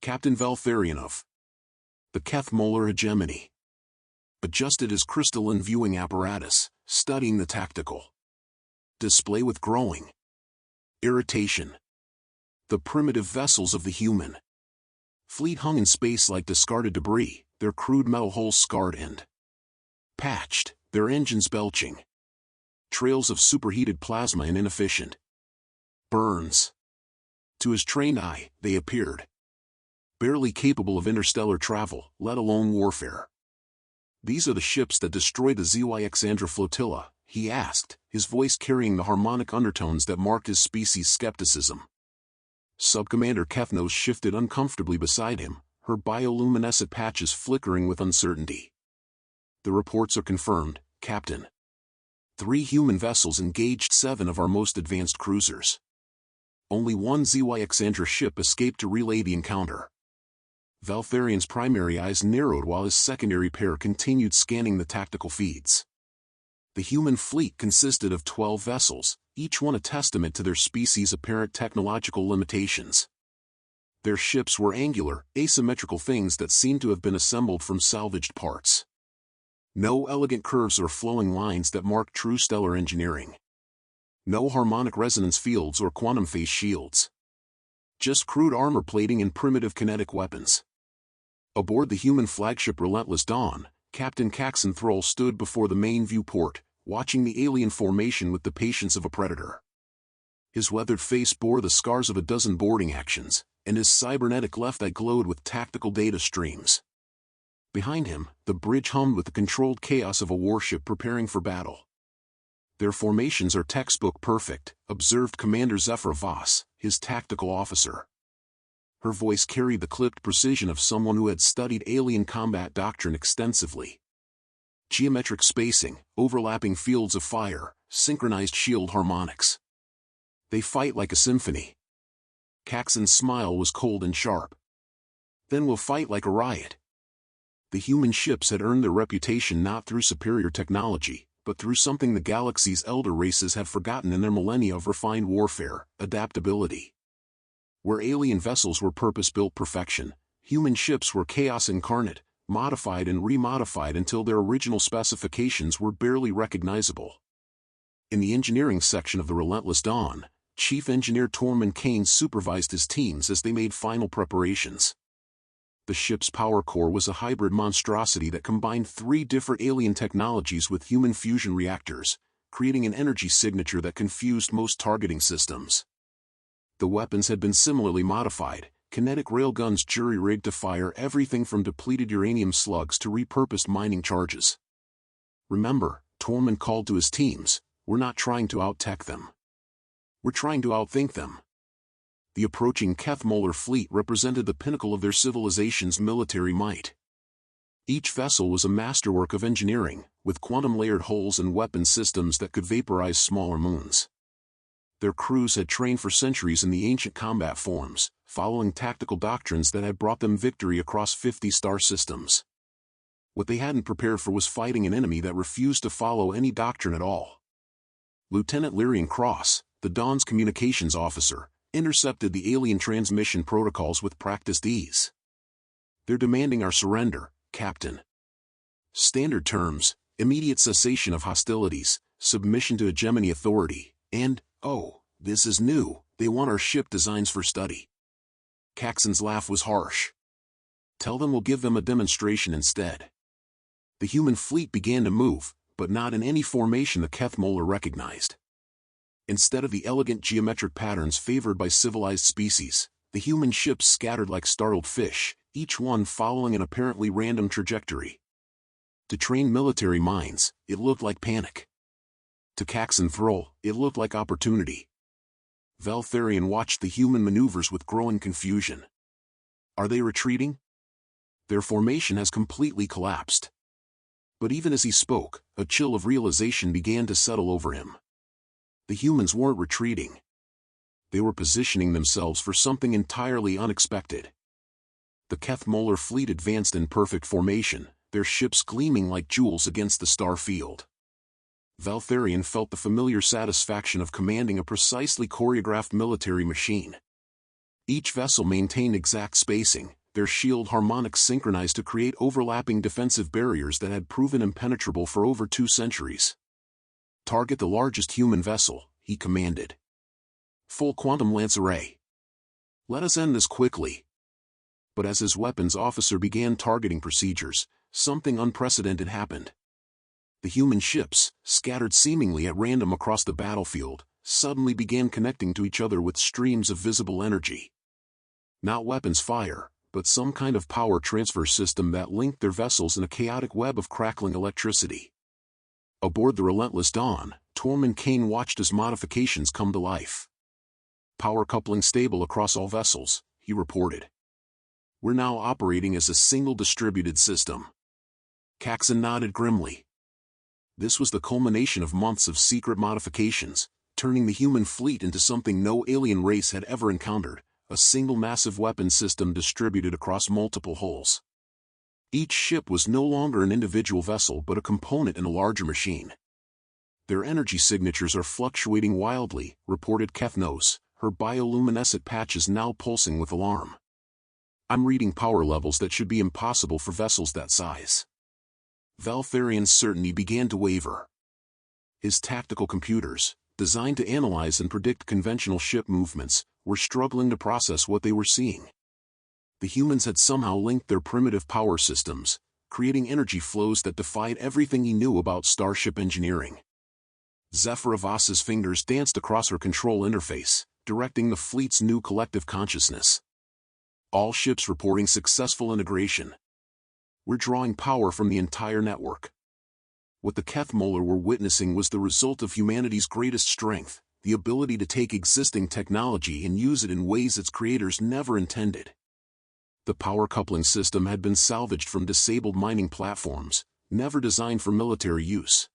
Captain Valtharion of the Kethmolar hegemony, adjusted his crystalline viewing apparatus, studying the tactical display with growing irritation. The primitive vessels of the human fleet hung in space like discarded debris, their crude metal hulls scarred and patched, their engines belching trails of superheated plasma and inefficient burns. To his trained eye, they appeared barely capable of interstellar travel, let alone warfare. "These are the ships that destroyed the ZYX flotilla," he asked, his voice carrying the harmonic undertones that marked his species' skepticism. Subcommander Kethnos shifted uncomfortably beside him, her bioluminescent patches flickering with uncertainty. "The reports are confirmed, Captain. 3 human vessels engaged 7 of our most advanced cruisers. Only 1 ZYX ship escaped to relay the encounter." Valtharion's primary eyes narrowed while his secondary pair continued scanning the tactical feeds. The human fleet consisted of 12 vessels, each one a testament to their species' apparent technological limitations. Their ships were angular, asymmetrical things that seemed to have been assembled from salvaged parts. No elegant curves or flowing lines that marked true stellar engineering. No harmonic resonance fields or quantum phase shields. Just crude armor plating and primitive kinetic weapons. Aboard the human flagship Relentless Dawn, Captain Caxton Thrall stood before the main viewport, watching the alien formation with the patience of a predator. His weathered face bore the scars of a dozen boarding actions, and his cybernetic left eye glowed with tactical data streams. Behind him, the bridge hummed with the controlled chaos of a warship preparing for battle. "Their formations are textbook perfect," observed Commander Zephyr Voss, his tactical officer. Her voice carried the clipped precision of someone who had studied alien combat doctrine extensively. Geometric spacing, overlapping fields of fire, synchronized shield harmonics. "They fight like a symphony." Caxton's smile was cold and sharp. "Then we'll fight like a riot." The human ships had earned their reputation not through superior technology, but through something the galaxy's elder races had forgotten in their millennia of refined warfare: adaptability. Where alien vessels were purpose-built perfection, human ships were chaos incarnate, modified and remodified until their original specifications were barely recognizable. In the engineering section of the Relentless Dawn, Chief Engineer Tormund Kane supervised his teams as they made final preparations. The ship's power core was a hybrid monstrosity that combined 3 different alien technologies with human fusion reactors, creating an energy signature that confused most targeting systems. The weapons had been similarly modified, kinetic railguns jury-rigged to fire everything from depleted uranium slugs to repurposed mining charges. "Remember," Tormund called to his teams, "we're not trying to out-tech them. We're trying to outthink them." The approaching Kethmolar fleet represented the pinnacle of their civilization's military might. Each vessel was a masterwork of engineering, with quantum-layered hulls and weapon systems that could vaporize smaller moons. Their crews had trained for centuries in the ancient combat forms, following tactical doctrines that had brought them victory across 50 star systems. What they hadn't prepared for was fighting an enemy that refused to follow any doctrine at all. Lieutenant Lyrian Cross, the Dawn's communications officer, intercepted the alien transmission protocols with practiced ease. "They're demanding our surrender, Captain. Standard terms: immediate cessation of hostilities, submission to hegemony authority, and, oh, this is new, they want our ship designs for study." Caxton's laugh was harsh. "Tell them we'll give them a demonstration instead." The human fleet began to move, but not in any formation the Kethmolar recognized. Instead of the elegant geometric patterns favored by civilized species, the human ships scattered like startled fish, each one following an apparently random trajectory. To trained military minds, it looked like panic. To Caxton Thrall, it looked like opportunity. Valtharion watched the human maneuvers with growing confusion. "Are they retreating? Their formation has completely collapsed." But even as he spoke, a chill of realization began to settle over him. The humans weren't retreating. They were positioning themselves for something entirely unexpected. The Kethmolar fleet advanced in perfect formation, their ships gleaming like jewels against the star field. Valtharion felt the familiar satisfaction of commanding a precisely choreographed military machine. Each vessel maintained exact spacing, their shield harmonics synchronized to create overlapping defensive barriers that had proven impenetrable for over 2 centuries. "Target the largest human vessel," he commanded. "Full quantum lance array. Let us end this quickly." But as his weapons officer began targeting procedures, something unprecedented happened. The human ships, scattered seemingly at random across the battlefield, suddenly began connecting to each other with streams of visible energy. Not weapons fire, but some kind of power transfer system that linked their vessels in a chaotic web of crackling electricity. Aboard the Relentless Dawn, Tormund Kane watched as modifications come to life. "Power coupling stable across all vessels," he reported. "We're now operating as a single distributed system." Caxton nodded grimly. This was the culmination of months of secret modifications, turning the human fleet into something no alien race had ever encountered, a single massive weapon system distributed across multiple hulls. Each ship was no longer an individual vessel but a component in a larger machine. "Their energy signatures are fluctuating wildly," reported Kethnos, her bioluminescent patches now pulsing with alarm. "I'm reading power levels that should be impossible for vessels that size." Valtharian's certainty began to waver. His tactical computers, designed to analyze and predict conventional ship movements, were struggling to process what they were seeing. The humans had somehow linked their primitive power systems, creating energy flows that defied everything he knew about starship engineering. Zephyra Voss's fingers danced across her control interface, directing the fleet's new collective consciousness. "All ships reporting successful integration. We're drawing power from the entire network." What the Kethmolar were witnessing was the result of humanity's greatest strength, the ability to take existing technology and use it in ways its creators never intended. The power coupling system had been salvaged from disabled mining platforms, never designed for military use.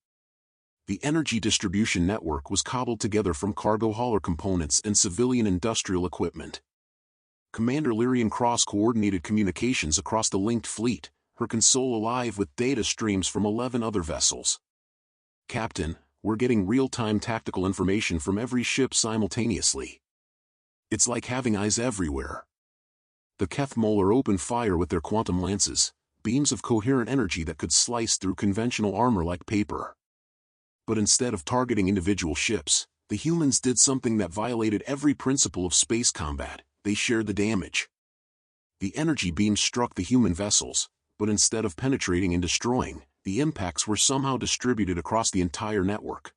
The energy distribution network was cobbled together from cargo hauler components and civilian industrial equipment. Commander Lyrian Cross coordinated communications across the linked fleet, her console alive with data streams from 11 other vessels. "Captain, we're getting real-time tactical information from every ship simultaneously. It's like having eyes everywhere." The Kethmolar opened fire with their quantum lances, beams of coherent energy that could slice through conventional armor like paper. But instead of targeting individual ships, the humans did something that violated every principle of space combat: they shared the damage. The energy beams struck the human vessels, but instead of penetrating and destroying, the impacts were somehow distributed across the entire network.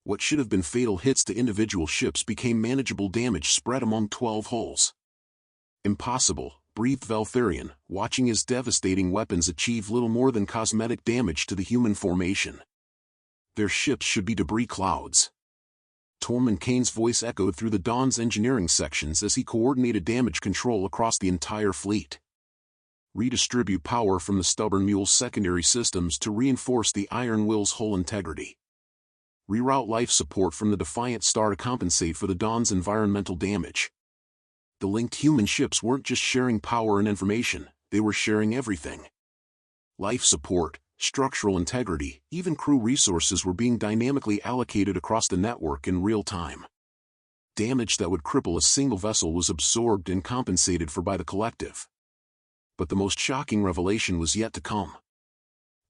What should have been fatal hits to individual ships became manageable damage spread among 12 hulls. "Impossible," breathed Valtharian, watching his devastating weapons achieve little more than cosmetic damage to the human formation. "Their ships should be debris clouds." Tormund Kane's voice echoed through the Dawn's engineering sections as he coordinated damage control across the entire fleet. "Redistribute power from the Stubborn Mule's secondary systems to reinforce the Iron Will's hull integrity. Reroute life support from the Defiant Star to compensate for the Dawn's environmental damage." The linked human ships weren't just sharing power and information, they were sharing everything. Life support, structural integrity, even crew resources were being dynamically allocated across the network in real time. Damage that would cripple a single vessel was absorbed and compensated for by the collective. But the most shocking revelation was yet to come.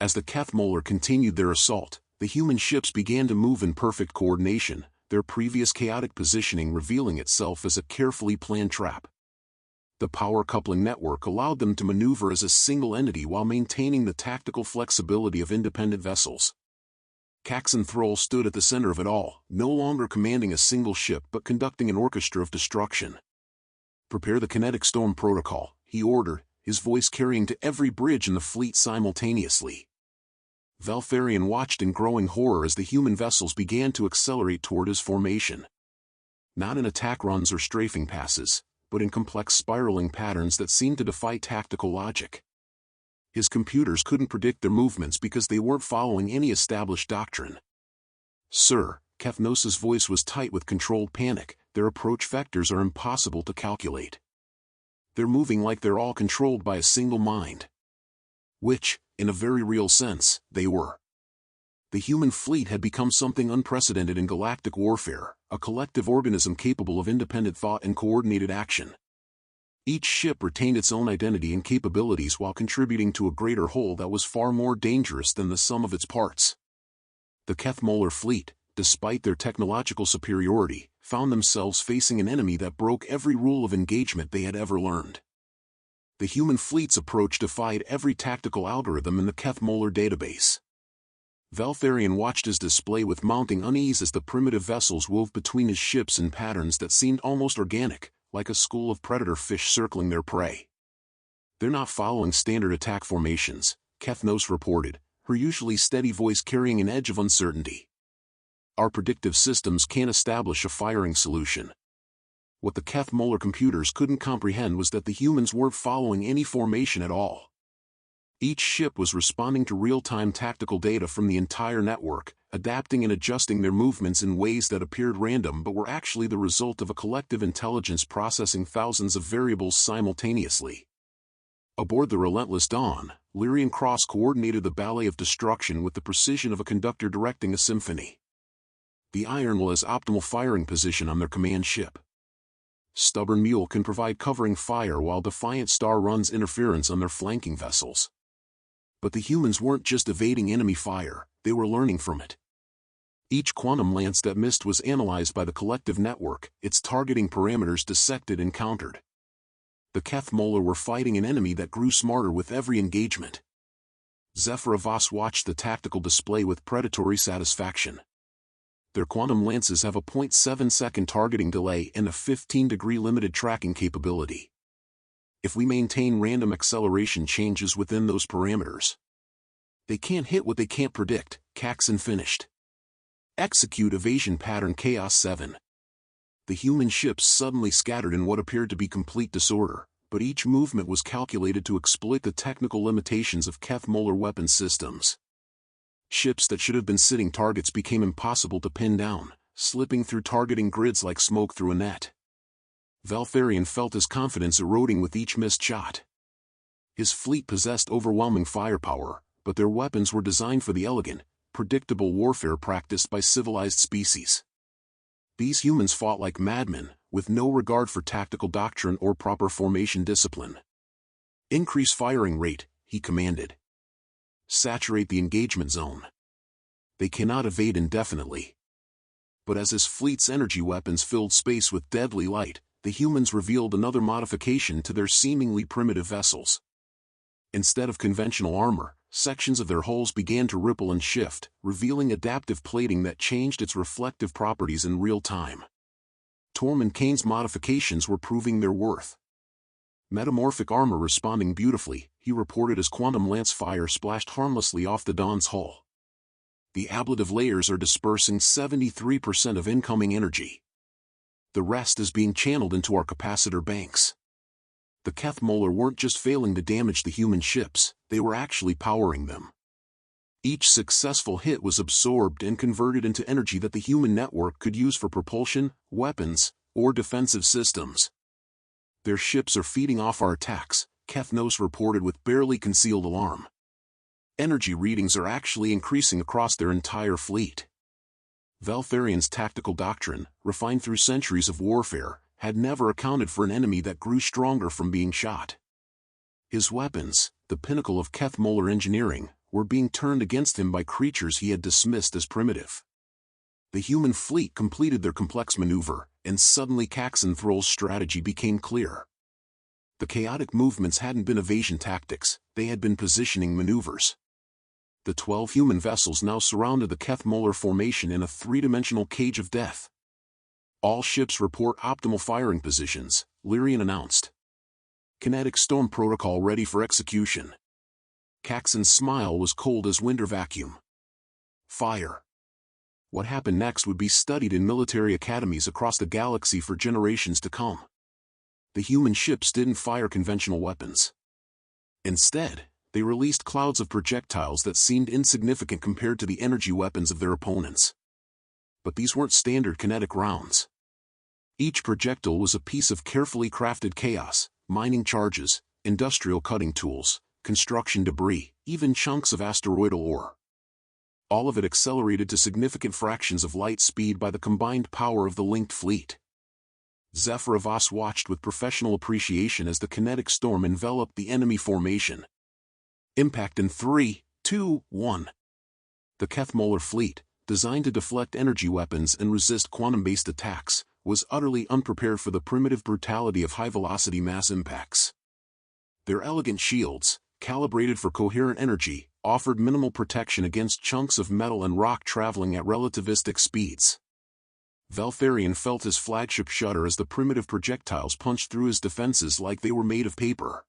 As the Kethmolar continued their assault, the human ships began to move in perfect coordination, their previous chaotic positioning revealing itself as a carefully planned trap. The power coupling network allowed them to maneuver as a single entity while maintaining the tactical flexibility of independent vessels. Caxton Thrall stood at the center of it all, no longer commanding a single ship but conducting an orchestra of destruction. "Prepare the kinetic storm protocol," he ordered, his voice carrying to every bridge in the fleet simultaneously. Valtharian watched in growing horror as the human vessels began to accelerate toward his formation. Not in attack runs or strafing passes, but in complex spiraling patterns that seemed to defy tactical logic. His computers couldn't predict their movements because they weren't following any established doctrine. "Sir," Kethnos' voice was tight with controlled panic, "their approach vectors are impossible to calculate. They're moving like they're all controlled by a single mind." Which, in a very real sense, they were. The human fleet had become something unprecedented in galactic warfare, a collective organism capable of independent thought and coordinated action. Each ship retained its own identity and capabilities while contributing to a greater whole that was far more dangerous than the sum of its parts. The Kethmolar fleet, despite their technological superiority, found themselves facing an enemy that broke every rule of engagement they had ever learned. The human fleet's approach defied every tactical algorithm in the Kethmolar database. Valtharion watched his display with mounting unease as the primitive vessels wove between his ships in patterns that seemed almost organic, like a school of predator fish circling their prey. "They're not following standard attack formations," Kethnos reported, her usually steady voice carrying an edge of uncertainty. "Our predictive systems can't establish a firing solution." What the Kethmolar computers couldn't comprehend was that the humans weren't following any formation at all. Each ship was responding to real-time tactical data from the entire network, adapting and adjusting their movements in ways that appeared random but were actually the result of a collective intelligence processing thousands of variables simultaneously. Aboard the Relentless Dawn, Lyrian Cross coordinated the ballet of destruction with the precision of a conductor directing a symphony. The Iron Will has optimal firing position on their command ship. Stubborn Mule can provide covering fire while Defiant Star runs interference on their flanking vessels. But the humans weren't just evading enemy fire, they were learning from it. Each quantum lance that missed was analyzed by the collective network, its targeting parameters dissected and countered. The Kethmolar were fighting an enemy that grew smarter with every engagement. Zephyr watched the tactical display with predatory satisfaction. Their quantum lances have a 0.7-second targeting delay and a 15-degree limited tracking capability. If we maintain random acceleration changes within those parameters, they can't hit what they can't predict, Caxton finished. Execute evasion pattern Chaos 7. The human ships suddenly scattered in what appeared to be complete disorder, but each movement was calculated to exploit the technical limitations of Kethmolar weapon systems. Ships that should have been sitting targets became impossible to pin down, slipping through targeting grids like smoke through a net. Valtharion felt his confidence eroding with each missed shot. His fleet possessed overwhelming firepower, but their weapons were designed for the elegant, predictable warfare practiced by civilized species. These humans fought like madmen, with no regard for tactical doctrine or proper formation discipline. "Increase firing rate," he commanded. "Saturate the engagement zone. They cannot evade indefinitely." But as his fleet's energy weapons filled space with deadly light, the humans revealed another modification to their seemingly primitive vessels. Instead of conventional armor, sections of their hulls began to ripple and shift, revealing adaptive plating that changed its reflective properties in real time. Torm and Kane's modifications were proving their worth. "Metamorphic armor responding beautifully," he reported as quantum lance fire splashed harmlessly off the Dawn's hull. "The ablative layers are dispersing 73% of incoming energy. The rest is being channeled into our capacitor banks." The Kethmolar weren't just failing to damage the human ships, they were actually powering them. Each successful hit was absorbed and converted into energy that the human network could use for propulsion, weapons, or defensive systems. "Their ships are feeding off our attacks," Kethnos reported with barely concealed alarm. Energy readings are actually increasing across their entire fleet. Valtharion's tactical doctrine, refined through centuries of warfare, had never accounted for an enemy that grew stronger from being shot. His weapons, the pinnacle of Kethmolar engineering, were being turned against him by creatures he had dismissed as primitive. The human fleet completed their complex maneuver, and suddenly Caxton Thrall's strategy became clear. The chaotic movements hadn't been evasion tactics, they had been positioning maneuvers. The 12 human vessels now surrounded the Kethmolar formation in a three-dimensional cage of death. "All ships report optimal firing positions," Lyrian announced. "Kinetic storm protocol ready for execution." Caxton's smile was cold as winter vacuum. Fire. What happened next would be studied in military academies across the galaxy for generations to come. The human ships didn't fire conventional weapons. Instead, they released clouds of projectiles that seemed insignificant compared to the energy weapons of their opponents. But these weren't standard kinetic rounds. Each projectile was a piece of carefully crafted chaos, mining charges, industrial cutting tools, construction debris, even chunks of asteroidal ore. all of it accelerated to significant fractions of light speed by the combined power of the linked fleet. Zephyr watched with professional appreciation as the kinetic storm enveloped the enemy formation. Impact in 3, 2, 1. The Kethmolar fleet, designed to deflect energy weapons and resist quantum-based attacks, was utterly unprepared for the primitive brutality of high-velocity mass impacts. Their elegant shields, calibrated for coherent energy, offered minimal protection against chunks of metal and rock traveling at relativistic speeds. Veltharion felt his flagship shudder as the primitive projectiles punched through his defenses like they were made of paper.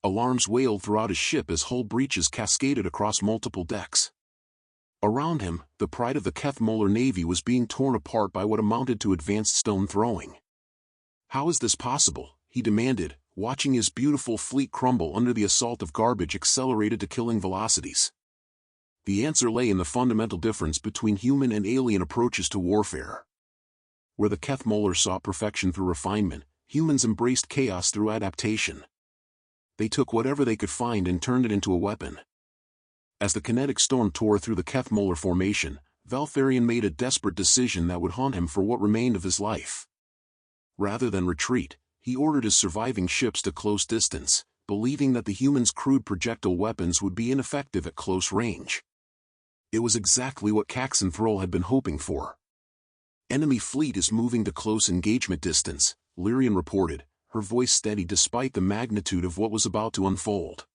Alarms wailed throughout his ship as hull breaches cascaded across multiple decks. Around him, the pride of the Kethmolar Navy was being torn apart by what amounted to advanced stone throwing. "How is this possible?" he demanded, watching his beautiful fleet crumble under the assault of garbage accelerated to killing velocities. The answer lay in the fundamental difference between human and alien approaches to warfare. Where the Kethmolar sought perfection through refinement, humans embraced chaos through adaptation. They took whatever they could find and turned it into a weapon. As the kinetic storm tore through the Kethmolar formation, Veltharion made a desperate decision that would haunt him for what remained of his life. Rather than retreat, he ordered his surviving ships to close distance, believing that the humans' crude projectile weapons would be ineffective at close range. It was exactly what Caxanthrol had been hoping for. "Enemy fleet is moving to close engagement distance," Lyrian reported, her voice steady despite the magnitude of what was about to unfold.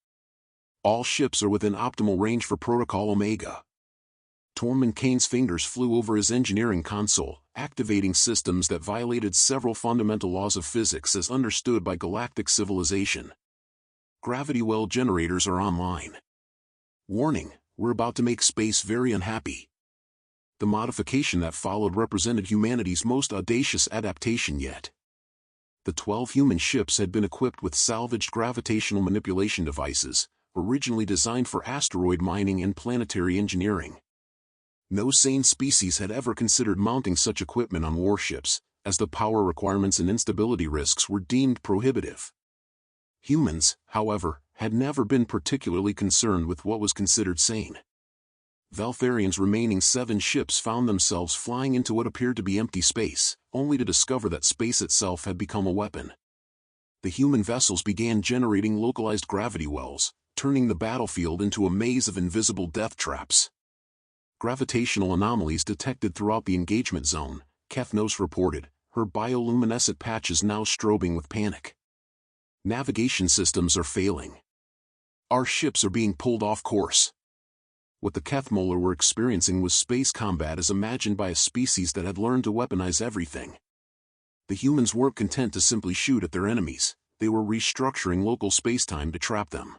"All ships are within optimal range for Protocol Omega." Tormund Kane's fingers flew over his engineering console, activating systems that violated several fundamental laws of physics as understood by galactic civilization. "Gravity well generators are online. Warning, we're about to make space very unhappy." The modification that followed represented humanity's most audacious adaptation yet. The 12 human ships had been equipped with salvaged gravitational manipulation devices, originally designed for asteroid mining and planetary engineering. No sane species had ever considered mounting such equipment on warships, as the power requirements and instability risks were deemed prohibitive. Humans, however, had never been particularly concerned with what was considered sane. Veltharion's remaining 7 ships found themselves flying into what appeared to be empty space, only to discover that space itself had become a weapon. The human vessels began generating localized gravity wells, turning the battlefield into a maze of invisible death traps. Gravitational anomalies detected throughout the engagement zone, Kethnos reported, her bioluminescent patches now strobing with panic. "Navigation systems are failing. Our ships are being pulled off course." What the Kethmolar were experiencing was space combat as imagined by a species that had learned to weaponize everything. The humans weren't content to simply shoot at their enemies, they were restructuring local spacetime to trap them.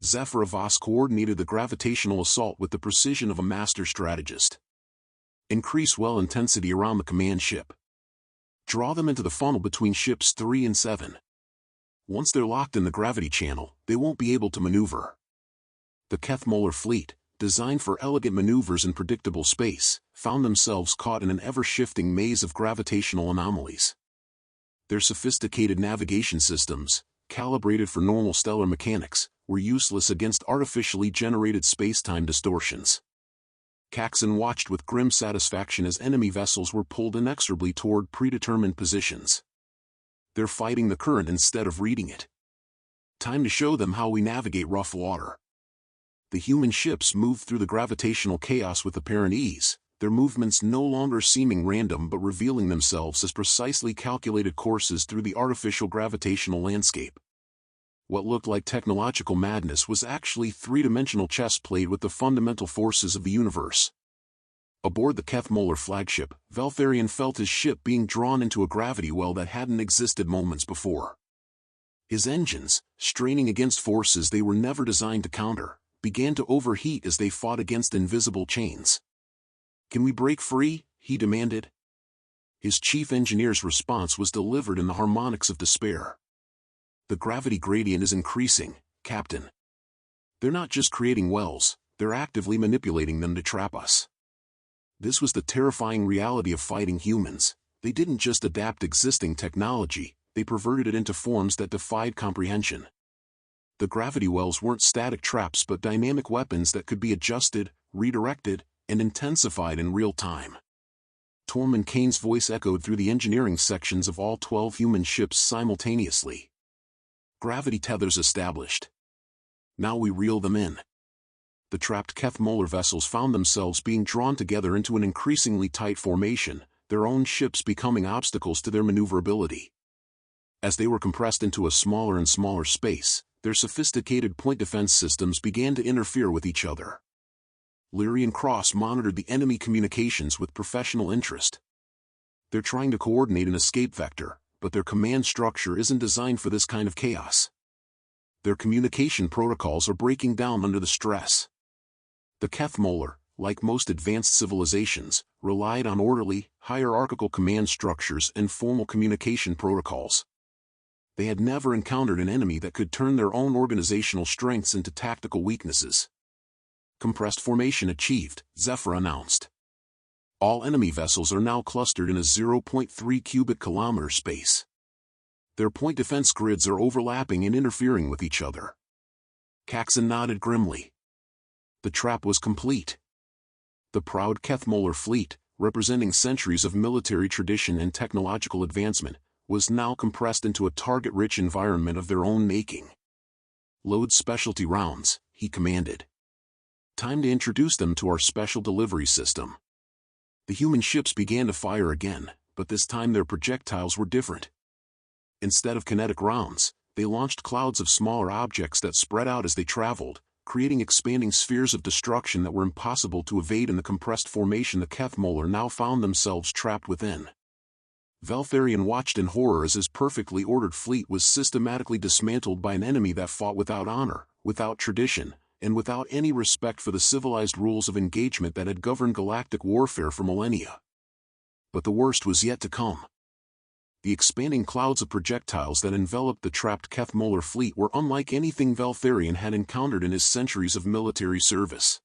Zephyr coordinated the gravitational assault with the precision of a master strategist. "Increase well intensity around the command ship. Draw them into the funnel between ships 3 and 7. Once they're locked in the gravity channel, they won't be able to maneuver." The Kethmolar fleet, designed for elegant maneuvers in predictable space, found themselves caught in an ever-shifting maze of gravitational anomalies. Their sophisticated navigation systems, calibrated for normal stellar mechanics, were useless against artificially generated space-time distortions. Caxan watched with grim satisfaction as enemy vessels were pulled inexorably toward predetermined positions. "They're fighting the current instead of reading it. Time to show them how we navigate rough water." The human ships moved through the gravitational chaos with apparent ease, their movements no longer seeming random but revealing themselves as precisely calculated courses through the artificial gravitational landscape. What looked like technological madness was actually three-dimensional chess played with the fundamental forces of the universe. Aboard the Kethmolar flagship, Veltharion felt his ship being drawn into a gravity well that hadn't existed moments before. His engines, straining against forces they were never designed to counter, began to overheat as they fought against invisible chains. "Can we break free?" he demanded. His chief engineer's response was delivered in the harmonics of despair. "The gravity gradient is increasing, Captain. They're not just creating wells, they're actively manipulating them to trap us." This was the terrifying reality of fighting humans. They didn't just adapt existing technology, they perverted it into forms that defied comprehension. The gravity wells weren't static traps but dynamic weapons that could be adjusted, redirected, and intensified in real time. Tormund Kane's voice echoed through the engineering sections of all 12 human ships simultaneously. Gravity tethers established. Now we reel them in. The trapped Kethmolar vessels found themselves being drawn together into an increasingly tight formation, their own ships becoming obstacles to their maneuverability. As they were compressed into a smaller and smaller space, their sophisticated point defense systems began to interfere with each other. Leary and Cross monitored the enemy communications with professional interest. They're trying to coordinate an escape vector, but their command structure isn't designed for this kind of chaos. Their communication protocols are breaking down under the stress. The Kethmolar, like most advanced civilizations, relied on orderly, hierarchical command structures and formal communication protocols. They had never encountered an enemy that could turn their own organizational strengths into tactical weaknesses. Compressed formation achieved, Zephyr announced. All enemy vessels are now clustered in a 0.3 cubic kilometer space. Their point defense grids are overlapping and interfering with each other. Caxton nodded grimly. The trap was complete. The proud Kethmolar fleet, representing centuries of military tradition and technological advancement, was now compressed into a target-rich environment of their own making. Load specialty rounds, he commanded. Time to introduce them to our special delivery system. The human ships began to fire again, but this time their projectiles were different. Instead of kinetic rounds, they launched clouds of smaller objects that spread out as they traveled, creating expanding spheres of destruction that were impossible to evade in the compressed formation the Kethmolar now found themselves trapped within. Valtharion watched in horror as his perfectly ordered fleet was systematically dismantled by an enemy that fought without honor, without tradition, and without any respect for the civilized rules of engagement that had governed galactic warfare for millennia. But the worst was yet to come. The expanding clouds of projectiles that enveloped the trapped Kethmolar fleet were unlike anything Valtharion had encountered in his centuries of military service.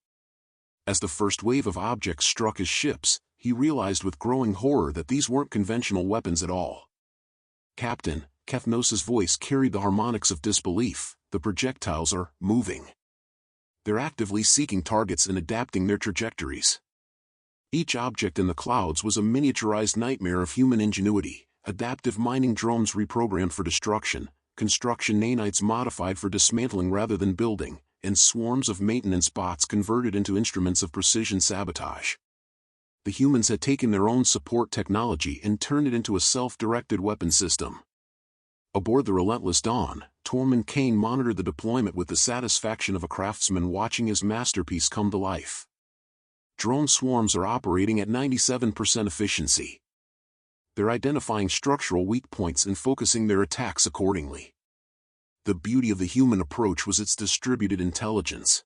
As the first wave of objects struck his ships, he realized with growing horror that these weren't conventional weapons at all. Captain, Kethnos' voice carried the harmonics of disbelief, the projectiles are moving. They're actively seeking targets and adapting their trajectories. Each object in the clouds was a miniaturized nightmare of human ingenuity, adaptive mining drones reprogrammed for destruction, construction nanites modified for dismantling rather than building, and swarms of maintenance bots converted into instruments of precision sabotage. The humans had taken their own support technology and turned it into a self-directed weapon system. Aboard the Relentless Dawn, Tormund Kane monitored the deployment with the satisfaction of a craftsman watching his masterpiece come to life. Drone swarms are operating at 97% efficiency. They're identifying structural weak points and focusing their attacks accordingly. The beauty of the human approach was its distributed intelligence.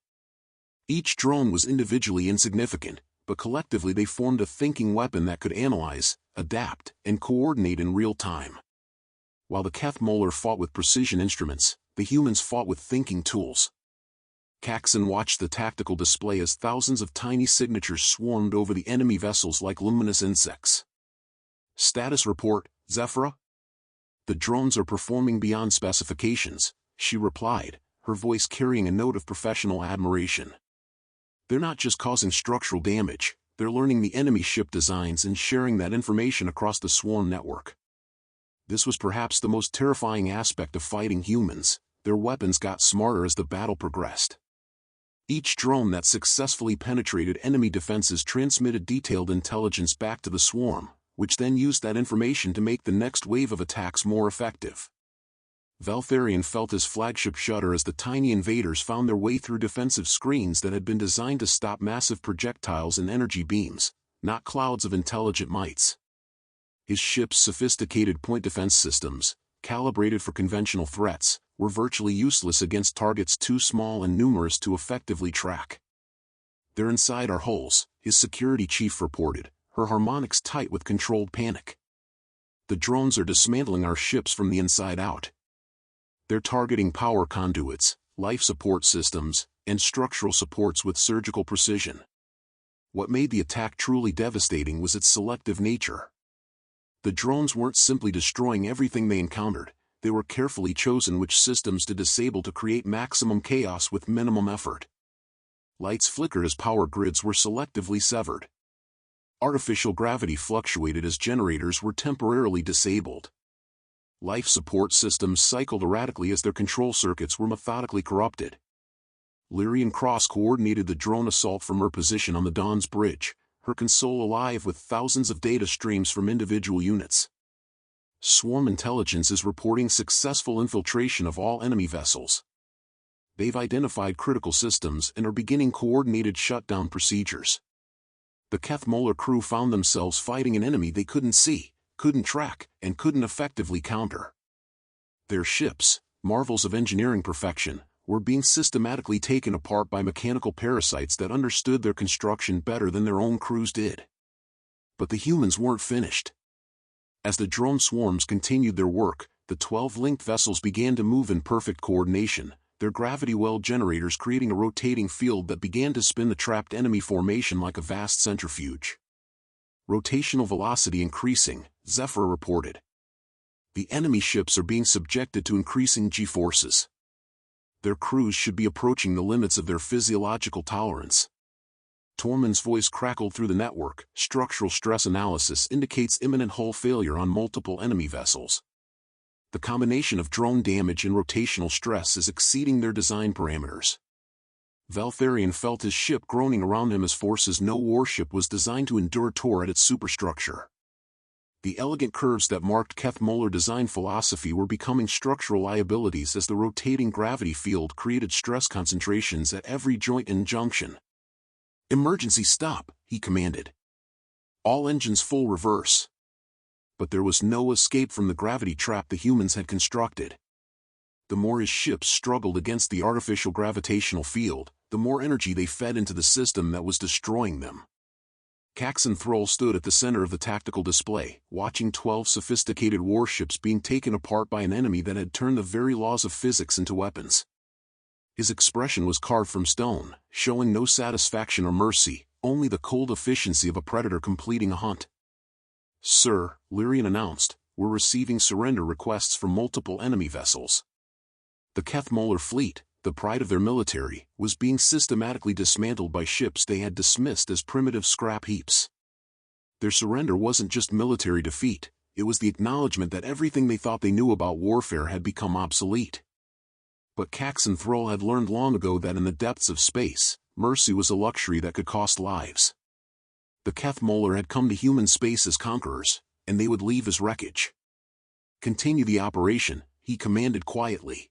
Each drone was individually insignificant, but collectively they formed a thinking weapon that could analyze, adapt, and coordinate in real time. While the Kethmolar fought with precision instruments, the humans fought with thinking tools. Caxton watched the tactical display as thousands of tiny signatures swarmed over the enemy vessels like luminous insects. Status report, Zephyra? The drones are performing beyond specifications, she replied, her voice carrying a note of professional admiration. They're not just causing structural damage, they're learning the enemy ship designs and sharing that information across the swarm network. This was perhaps the most terrifying aspect of fighting humans. Their weapons got smarter as the battle progressed. Each drone that successfully penetrated enemy defenses transmitted detailed intelligence back to the swarm, which then used that information to make the next wave of attacks more effective. Valtharion felt his flagship shudder as the tiny invaders found their way through defensive screens that had been designed to stop massive projectiles and energy beams, not clouds of intelligent mites. His ship's sophisticated point defense systems, calibrated for conventional threats, were virtually useless against targets too small and numerous to effectively track. "They're inside our hulls," his security chief reported, her harmonics tight with controlled panic. "The drones are dismantling our ships from the inside out. They're targeting power conduits, life support systems, and structural supports with surgical precision." What made the attack truly devastating was its selective nature. The drones weren't simply destroying everything they encountered, they were carefully chosen which systems to disable to create maximum chaos with minimum effort. Lights flickered as power grids were selectively severed. Artificial gravity fluctuated as generators were temporarily disabled. Life support systems cycled erratically as their control circuits were methodically corrupted. Lyrian cross-coordinated the drone assault from her position on the Dawn's bridge, her console alive with thousands of data streams from individual units. Swarm intelligence is reporting successful infiltration of all enemy vessels. They've identified critical systems and are beginning coordinated shutdown procedures. The Keth-Moller crew found themselves fighting an enemy they couldn't see, couldn't track, and couldn't effectively counter. Their ships, marvels of engineering perfection, were being systematically taken apart by mechanical parasites that understood their construction better than their own crews did. But the humans weren't finished. As the drone swarms continued their work, the 12 linked vessels began to move in perfect coordination, their gravity well generators creating a rotating field that began to spin the trapped enemy formation like a vast centrifuge. Rotational velocity increasing, Zephyr reported. The enemy ships are being subjected to increasing G-forces. Their crews should be approaching the limits of their physiological tolerance. Tormund's voice crackled through the network. Structural stress analysis indicates imminent hull failure on multiple enemy vessels. The combination of drone damage and rotational stress is exceeding their design parameters. Valtharion felt his ship groaning around him as forces no warship was designed to endure tore at its superstructure. The elegant curves that marked Keth-Moller design philosophy were becoming structural liabilities as the rotating gravity field created stress concentrations at every joint and junction. "Emergency stop," he commanded. "All engines full reverse." But there was no escape from the gravity trap the humans had constructed. The more his ships struggled against the artificial gravitational field, the more energy they fed into the system that was destroying them. Caxton Thrall stood at the center of the tactical display, watching 12 sophisticated warships being taken apart by an enemy that had turned the very laws of physics into weapons. His expression was carved from stone, showing no satisfaction or mercy, only the cold efficiency of a predator completing a hunt. "Sir," Lyrian announced, "we're receiving surrender requests from multiple enemy vessels." The Keth-Moller fleet, the pride of their military, was being systematically dismantled by ships they had dismissed as primitive scrap heaps. Their surrender wasn't just military defeat, it was the acknowledgement that everything they thought they knew about warfare had become obsolete. But Caxton Thrall had learned long ago that in the depths of space, mercy was a luxury that could cost lives. The Keth-Moller had come to human space as conquerors, and they would leave as wreckage. "Continue the operation," he commanded quietly.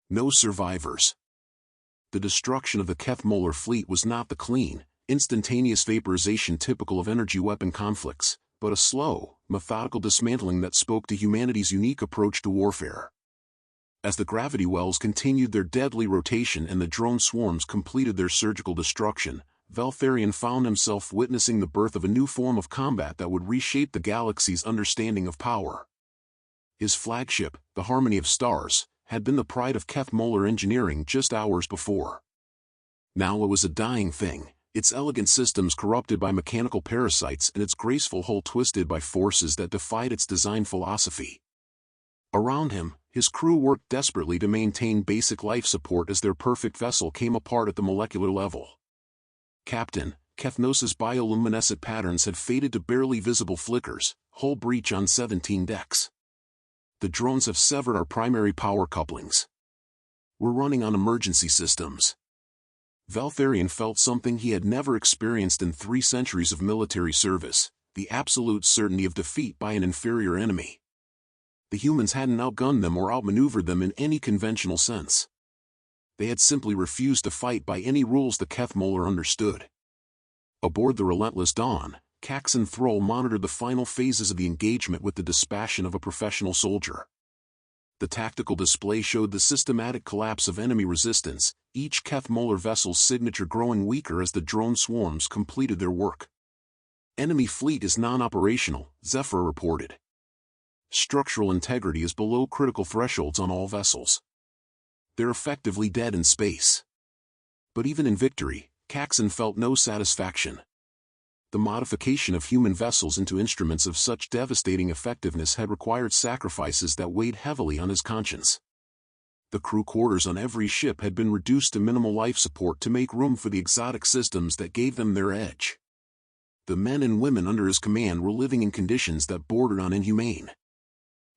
"No survivors." The destruction of the Keth-Moller fleet was not the clean, instantaneous vaporization typical of energy weapon conflicts, but a slow, methodical dismantling that spoke to humanity's unique approach to warfare. As the gravity wells continued their deadly rotation and the drone swarms completed their surgical destruction, Valtharion found himself witnessing the birth of a new form of combat that would reshape the galaxy's understanding of power. His flagship, the Harmony of Stars, had been the pride of Keth-Moller engineering just hours before. Now it was a dying thing, its elegant systems corrupted by mechanical parasites and its graceful hull twisted by forces that defied its design philosophy. Around him, his crew worked desperately to maintain basic life support as their perfect vessel came apart at the molecular level. "Captain," Kethnos' bioluminescent patterns had faded to barely visible flickers, "hull breach on 17 decks. The drones have severed our primary power couplings. We're running on emergency systems." Valtharion felt something he had never experienced in 3 centuries of military service, the absolute certainty of defeat by an inferior enemy. The humans hadn't outgunned them or outmaneuvered them in any conventional sense. They had simply refused to fight by any rules the Keth-Moller understood. Aboard the relentless Dawn, Caxton Thrall monitored the final phases of the engagement with the dispassion of a professional soldier. The tactical display showed the systematic collapse of enemy resistance, each Keth-Moller vessel's signature growing weaker as the drone swarms completed their work. "Enemy fleet is non-operational," Zephyr reported. "Structural integrity is below critical thresholds on all vessels. They're effectively dead in space." But even in victory, Caxton felt no satisfaction. The modification of human vessels into instruments of such devastating effectiveness had required sacrifices that weighed heavily on his conscience. The crew quarters on every ship had been reduced to minimal life support to make room for the exotic systems that gave them their edge. The men and women under his command were living in conditions that bordered on inhumane.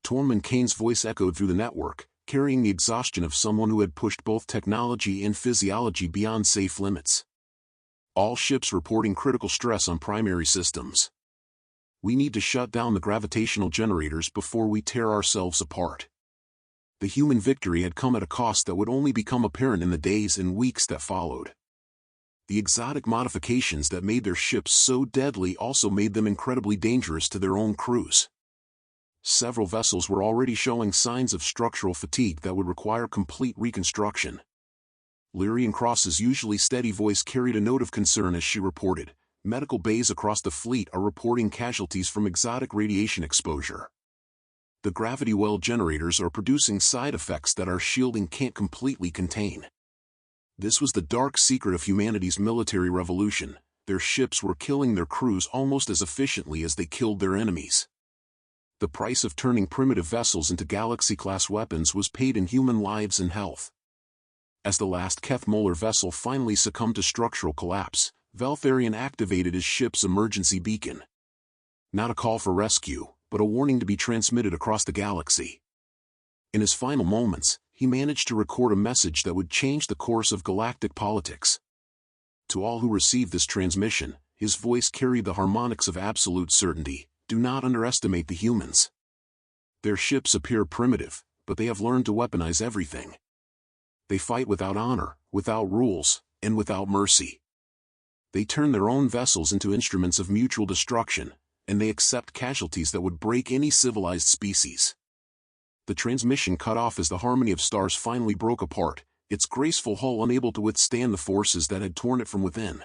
Tormund Kane's voice echoed through the network, carrying the exhaustion of someone who had pushed both technology and physiology beyond safe limits. All ships reporting critical stress on primary systems. We need to shut down the gravitational generators before we tear ourselves apart. The human victory had come at a cost that would only become apparent in the days and weeks that followed. The exotic modifications that made their ships so deadly also made them incredibly dangerous to their own crews. Several vessels were already showing signs of structural fatigue that would require complete reconstruction. Lyrian Cross's usually steady voice carried a note of concern as she reported, "Medical bays across the fleet are reporting casualties from exotic radiation exposure. The gravity well generators are producing side effects that our shielding can't completely contain." This was the dark secret of humanity's military revolution. Their ships were killing their crews almost as efficiently as they killed their enemies. The price of turning primitive vessels into Galaxy-class weapons was paid in human lives and health. As the last Keth-Molar vessel finally succumbed to structural collapse, Valtharion activated his ship's emergency beacon. Not a call for rescue, but a warning to be transmitted across the galaxy. In his final moments, he managed to record a message that would change the course of galactic politics. To all who received this transmission, his voice carried the harmonics of absolute certainty: do not underestimate the humans. Their ships appear primitive, but they have learned to weaponize everything. They fight without honor, without rules, and without mercy. They turn their own vessels into instruments of mutual destruction, and they accept casualties that would break any civilized species. The transmission cut off as the harmony of stars finally broke apart, its graceful hull unable to withstand the forces that had torn it from within.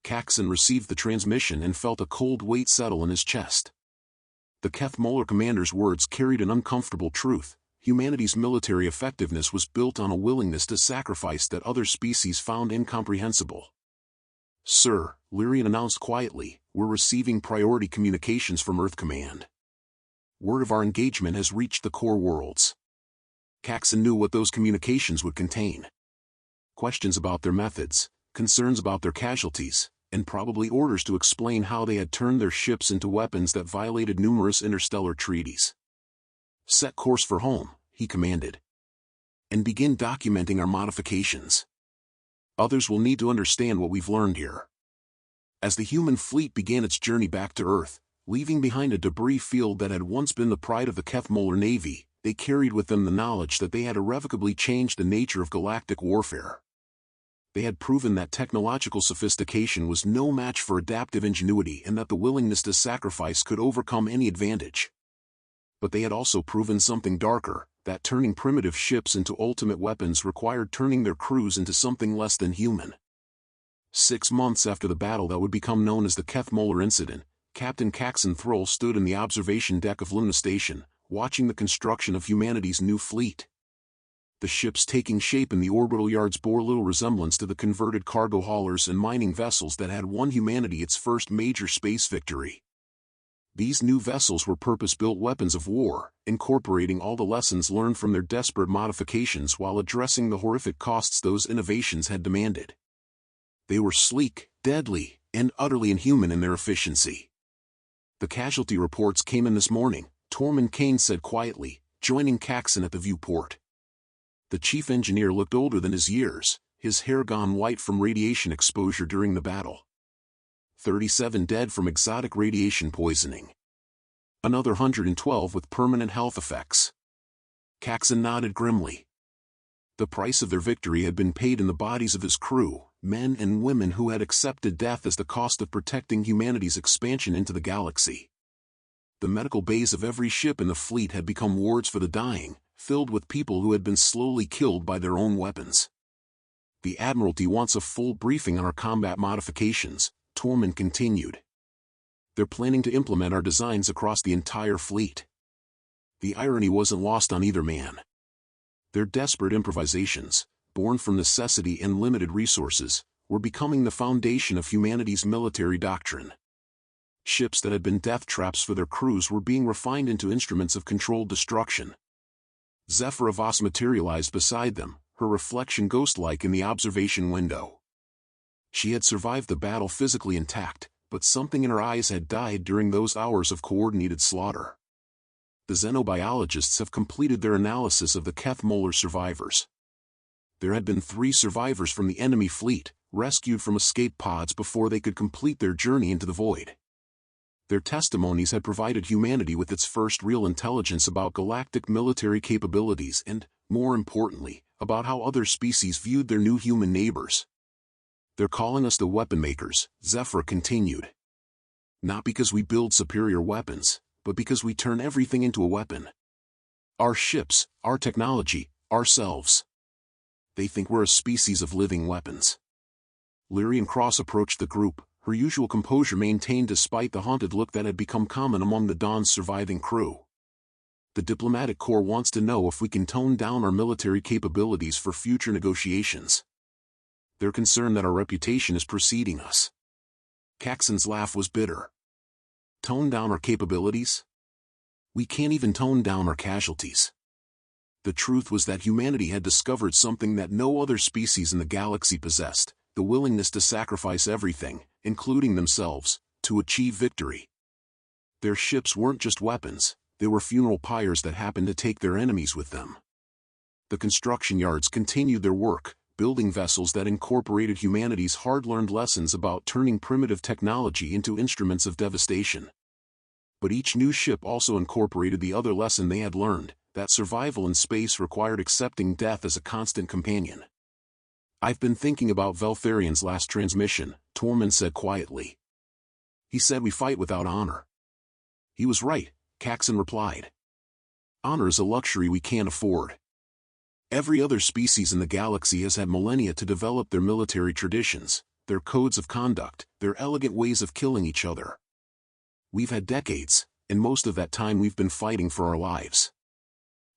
Caxton received the transmission and felt a cold weight settle in his chest. The Keth-Molar commander's words carried an uncomfortable truth: humanity's military effectiveness was built on a willingness to sacrifice that other species found incomprehensible. "Sir," Lyrian announced quietly, "we're receiving priority communications from Earth Command. Word of our engagement has reached the core worlds." Caxton knew what those communications would contain. Questions about their methods, concerns about their casualties, and probably orders to explain how they had turned their ships into weapons that violated numerous interstellar treaties. "Set course for home," he commanded. "And begin documenting our modifications. Others will need to understand what we've learned here." As the human fleet began its journey back to Earth, leaving behind a debris field that had once been the pride of the Keth-Molar Navy, they carried with them the knowledge that they had irrevocably changed the nature of galactic warfare. They had proven that technological sophistication was no match for adaptive ingenuity and that the willingness to sacrifice could overcome any advantage. But they had also proven something darker, that turning primitive ships into ultimate weapons required turning their crews into something less than human. 6 months after the battle that would become known as the Keth-Molar Incident, Captain Caxton Thrall stood in the observation deck of Luna Station, watching the construction of humanity's new fleet. The ships taking shape in the orbital yards bore little resemblance to the converted cargo haulers and mining vessels that had won humanity its first major space victory. These new vessels were purpose-built weapons of war, incorporating all the lessons learned from their desperate modifications while addressing the horrific costs those innovations had demanded. They were sleek, deadly, and utterly inhuman in their efficiency. "The casualty reports came in this morning," Tormund Kane said quietly, joining Caxton at the viewport. The chief engineer looked older than his years, his hair gone white from radiation exposure during the battle. 37 dead from exotic radiation poisoning. Another 112 with permanent health effects. Caxton nodded grimly. The price of their victory had been paid in the bodies of his crew, men and women who had accepted death as the cost of protecting humanity's expansion into the galaxy. The medical bays of every ship in the fleet had become wards for the dying, filled with people who had been slowly killed by their own weapons. "The Admiralty wants a full briefing on our combat modifications," Tormund continued. "They're planning to implement our designs across the entire fleet." The irony wasn't lost on either man. Their desperate improvisations, born from necessity and limited resources, were becoming the foundation of humanity's military doctrine. Ships that had been death traps for their crews were being refined into instruments of controlled destruction. Zephyra Voss materialized beside them, her reflection ghost-like in the observation window. She had survived the battle physically intact, but something in her eyes had died during those hours of coordinated slaughter. The xenobiologists have completed their analysis of the Keth Molar survivors. There had been 3 survivors from the enemy fleet, rescued from escape pods before they could complete their journey into the void. Their testimonies had provided humanity with its first real intelligence about galactic military capabilities and, more importantly, about how other species viewed their new human neighbors. "They're calling us the weapon makers," Zephyra continued. "Not because we build superior weapons, but because we turn everything into a weapon. Our ships, our technology, ourselves. They think we're a species of living weapons." Lyrian Cross approached the group, her usual composure maintained despite the haunted look that had become common among the Dawn's surviving crew. "The diplomatic corps wants to know if we can tone down our military capabilities for future negotiations. They're concerned that our reputation is preceding us." Caxton's laugh was bitter. "Tone down our capabilities? We can't even tone down our casualties." The truth was that humanity had discovered something that no other species in the galaxy possessed: the willingness to sacrifice everything, including themselves, to achieve victory. Their ships weren't just weapons, they were funeral pyres that happened to take their enemies with them. The construction yards continued their work, building vessels that incorporated humanity's hard-learned lessons about turning primitive technology into instruments of devastation. But each new ship also incorporated the other lesson they had learned, that survival in space required accepting death as a constant companion. "I've been thinking about Veltharian's last transmission," Tormund said quietly. "He said we fight without honor." "He was right," Caxton replied. "Honor is a luxury we can't afford. Every other species in the galaxy has had millennia to develop their military traditions, their codes of conduct, their elegant ways of killing each other. We've had decades, and most of that time we've been fighting for our lives."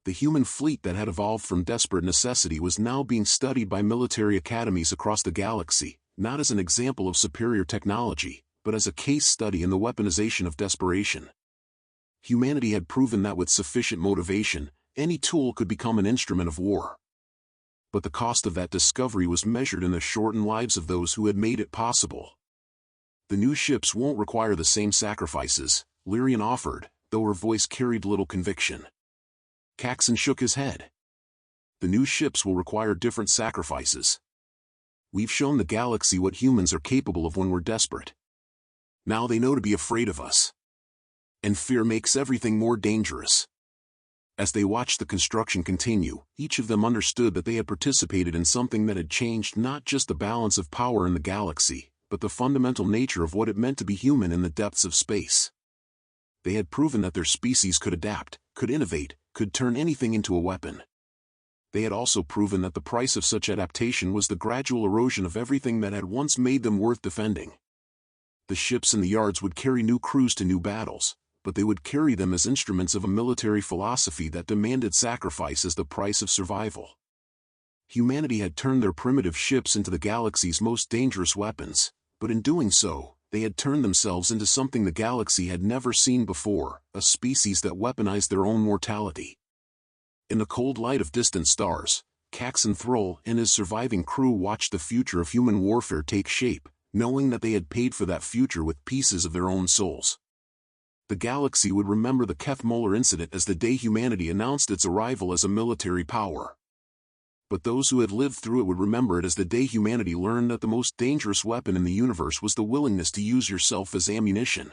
The human fleet that had evolved from desperate necessity was now being studied by military academies across the galaxy, not as an example of superior technology, but as a case study in the weaponization of desperation. Humanity had proven that with sufficient motivation, any tool could become an instrument of war. But the cost of that discovery was measured in the shortened lives of those who had made it possible. "The new ships won't require the same sacrifices," Lyrian offered, though her voice carried little conviction. Caxton shook his head. "The new ships will require different sacrifices. We've shown the galaxy what humans are capable of when we're desperate. Now they know to be afraid of us. And fear makes everything more dangerous." As they watched the construction continue, each of them understood that they had participated in something that had changed not just the balance of power in the galaxy, but the fundamental nature of what it meant to be human in the depths of space. They had proven that their species could adapt, could innovate, could turn anything into a weapon. They had also proven that the price of such adaptation was the gradual erosion of everything that had once made them worth defending. The ships in the yards would carry new crews to new battles, but they would carry them as instruments of a military philosophy that demanded sacrifice as the price of survival. Humanity had turned their primitive ships into the galaxy's most dangerous weapons, but in doing so, they had turned themselves into something the galaxy had never seen before, a species that weaponized their own mortality. In the cold light of distant stars, Caxton Thrall and his surviving crew watched the future of human warfare take shape, knowing that they had paid for that future with pieces of their own souls. The galaxy would remember the Keth Molar incident as the day humanity announced its arrival as a military power. But those who had lived through it would remember it as the day humanity learned that the most dangerous weapon in the universe was the willingness to use yourself as ammunition.